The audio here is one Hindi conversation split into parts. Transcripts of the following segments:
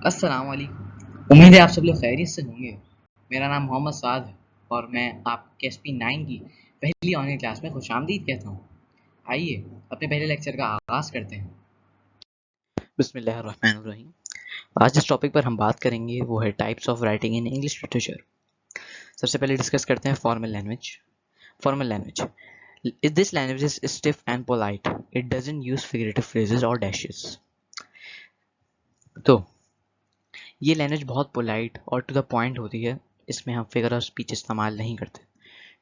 अस्सलाम वालेकुम। उम्मीद है आप सब लोग खैरियत से होंगे। मेरा नाम मोहम्मद साद है और मैं आपके KSP 9 की पहली ऑनलाइन क्लास में खुशामदीद कहता हूँ। आइए अपने पहले लेक्चर का आगाज़ करते हैं। बिस्मिल्लाहिर्रहमानिर्रहीम। आज जिस टॉपिक पर हम बात करेंगे वो है types of writing in English literature. सबसे पहले डिस्कस करते हैं formal language. Formal language, this language is stiff and polite, it doesn't use figurative phrases और डैशेस। तो ये लैंग्वेज बहुत पोलाइट और टू द पॉइंट होती है। इसमें हम फिगर ऑफ स्पीच इस्तेमाल नहीं करते।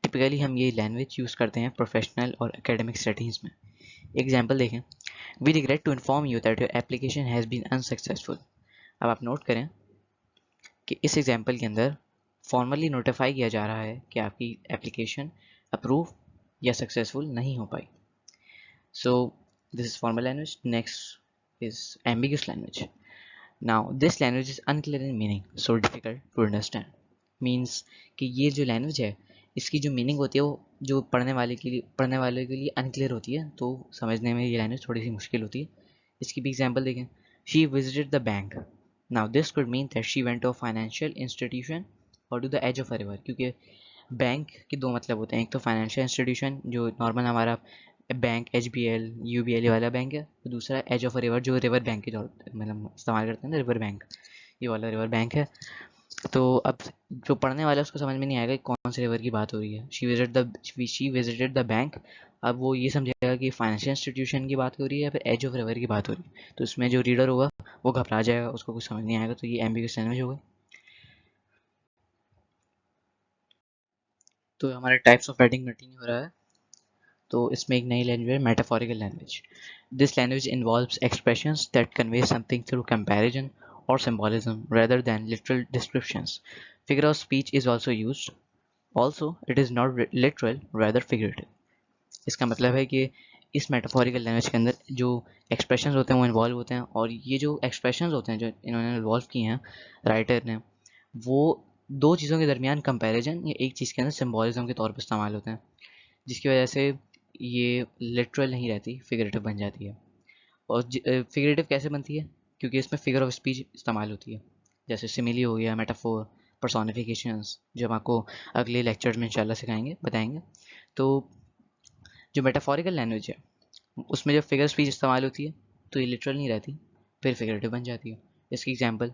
टिपिकली हम ये लैंग्वेज यूज़ करते हैं प्रोफेशनल और एकेडमिक सेटिंग्स में। एग्जाम्पल देखें, we regret to inform you that your application has been unsuccessful. अब आप नोट करें कि इस एग्जाम्पल के अंदर फॉर्मली नोटिफाई किया जा रहा है कि आपकी एप्लीकेशन अप्रूव या सक्सेसफुल नहीं हो पाई। So this is formal language. Next is ambiguous language. Now this language is unclear in meaning, so difficult to understand. Means कि ये जो लैंग्वेज है इसकी जो मीनिंग होती है वो जो पढ़ने वाले के लिए अनक्लियर होती है, तो समझने में ये लैंग्वेज थोड़ी सी मुश्किल होती है। इसकी भी एग्जांपल देखें, she visited the bank. Now this could mean that she went to a financial institution और to the edge of a river, क्योंकि बैंक के दो मतलब होते हैं। एक तो फाइनेंशियल इंस्टीट्यूशन जो नॉर्मल हमारा बैंक HBL UBL वाला बैंक है, तो दूसरा एज ऑफ अ रिवर जो रिवर बैंक के मतलब इस्तेमाल करते हैं ना, रिवर बैंक, ये वाला रिवर बैंक है। तो अब जो पढ़ने वाला है उसको समझ में नहीं आएगा कि कौन से रिवर की बात हो रही है। She visited the bank. अब वो ये समझेगा कि फाइनेंशियल इंस्टीट्यूशन की बात हो रही है या फिर एज ऑफ रिवर की बात हो रही है, तो इसमें जो रीडर होगा वो घबरा जाएगा, उसको कुछ समझ नहीं आएगा। तो ये एम्बिगुअस लैंग्वेज हो गई। तो हमारे टाइप्स ऑफ राइटिंग कंटिन्यू हो रहा है। तो इसमें एक नई लैंग्वेज है, metaphorical language. This language involves expressions that convey something through comparison or symbolism rather than literal descriptions. Figure of speech is also used. Also, it is not literal, rather figurative. इसका मतलब है कि इस मेटाफोरिकल लैंग्वेज के अंदर जो एक्सप्रेशंस होते हैं वो इन्वॉल्व होते हैं, और ये जो एक्सप्रेशंस होते हैं जो इन्होंने इन्वॉल्व किए हैं राइटर ने, वो दो चीज़ों के दरमियान कंपैरिजन या एक चीज़ के अंदर सिम्बोलिज्म के तौर पर इस्तेमाल होते हैं, जिसकी वजह से ये लिटरल नहीं रहती, फिगरेटिव बन जाती है। और फिगरेटिव कैसे बनती है? क्योंकि इसमें फिगर ऑफ स्पीच इस्तेमाल होती है, जैसे सिमिली हो गया, मेटाफोर, पर्सोनिफिकेशंस, जो हम आपको अगले लेक्चर्स में इंशाल्लाह सिखाएंगे, बताएंगे। तो जो मेटाफोरिकल लैंग्वेज है उसमें जब फिगर स्पीच इस्तेमाल होती है तो ये लिटरल नहीं रहती, फिर फिगरेटिव बन जाती है। इसकी example,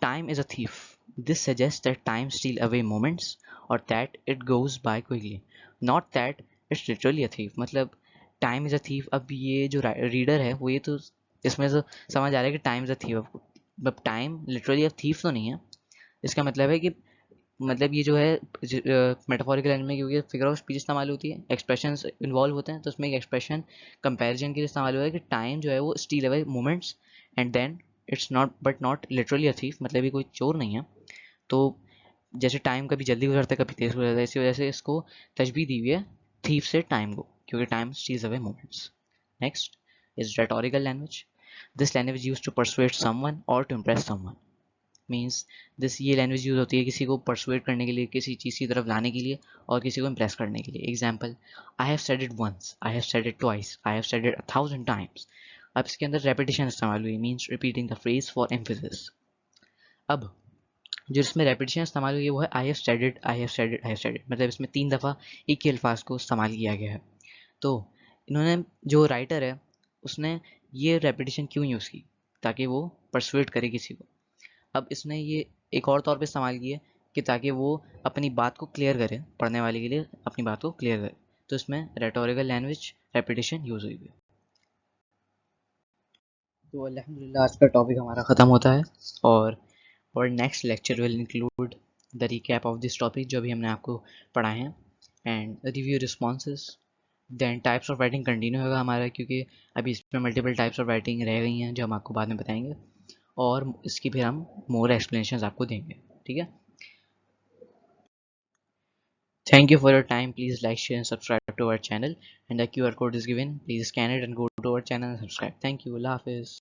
time is a thief, this suggest that time steal away moments और that it goes by quickly, not that it's literally a thief. मतलब टाइम इज़ अ थीफ, अब ये जो रीडर है वो ये तो इसमें से समझ आ रहा है कि टाइम इज़ अ थीफ। अब टाइम लिटरली अ थीफ तो नहीं है। इसका मतलब है कि मतलब ये जो है मेटाफोरिकल लैंग्वेज में, क्योंकि फिगर ऑफ स्पीच इस्तेमाल होती है, एक्सप्रेशंस इन्वॉल्व होते हैं, तो उसमें एक एक्सप्रेशन कंपैरिजन के लिए इस्तेमाल हुआ है कि टाइम जो है वो steal away moments and then it's not but not literally a thief, मतलब ये कोई चोर नहीं है। तो जैसे टाइम कभी जल्दी गुजरता है कभी तेज गुजरता है, इसी वजह से इसको तशबीह दी हुई है थीफ से टाइम को, क्योंकि time steals away moments. Next is rhetorical language. This language use to persuade someone और to impress someone. Means this ये लैंग्वेज यूज़ होती है किसी को परसुएट करने के लिए, किसी चीज़ की तरफ लाने के लिए और किसी को इम्प्रेस करने के लिए। Example, I have said it once, I have said it twice, I have said it 1000 times. अब इसके अंदर रेपिटेशन इस्तेमाल हुई, means repeating the phrase for emphasis. अब जो इसमें रेपिटेशन इस्तेमाल हुई है वो है I have said it, I have said it, I have said it, मतलब इसमें 3 दफ़ा एक ही अल्फाज को इस्तेमाल किया गया है। तो इन्होंने, जो राइटर है उसने ये रेपिटेशन क्यों यूज़ की? ताकि वो परसुएट करे किसी को। अब इसने ये एक और तौर पे इस्तेमाल किया है कि ताकि वो अपनी बात को क्लियर करे, पढ़ने वाले के लिए अपनी बात को क्लियर करे, तो इसमें रेटोरिकल लैंग्वेज रेपिटेशन यूज़ हुई है। तो अल्हम्दुलिल्लाह आज का टॉपिक हमारा ख़त्म होता है, और next lecture will include the recap of this topic जो अभी हमने आपको पढ़ाए हैं, and review responses. Then types of writing continue होगा हमारा, क्योंकि अभी इसमें मल्टीपल टाइप्स ऑफ राइटिंग रह गई हैं जो हम आपको बाद में बताएंगे, और इसकी फिर हम मोर एक्सप्लेनेशन आपको देंगे। ठीक है, thank you for your time. Please like, share and subscribe to our channel, and the QR code is given. Please scan it and go to our channel and subscribe. Thank you. Allah Hafiz.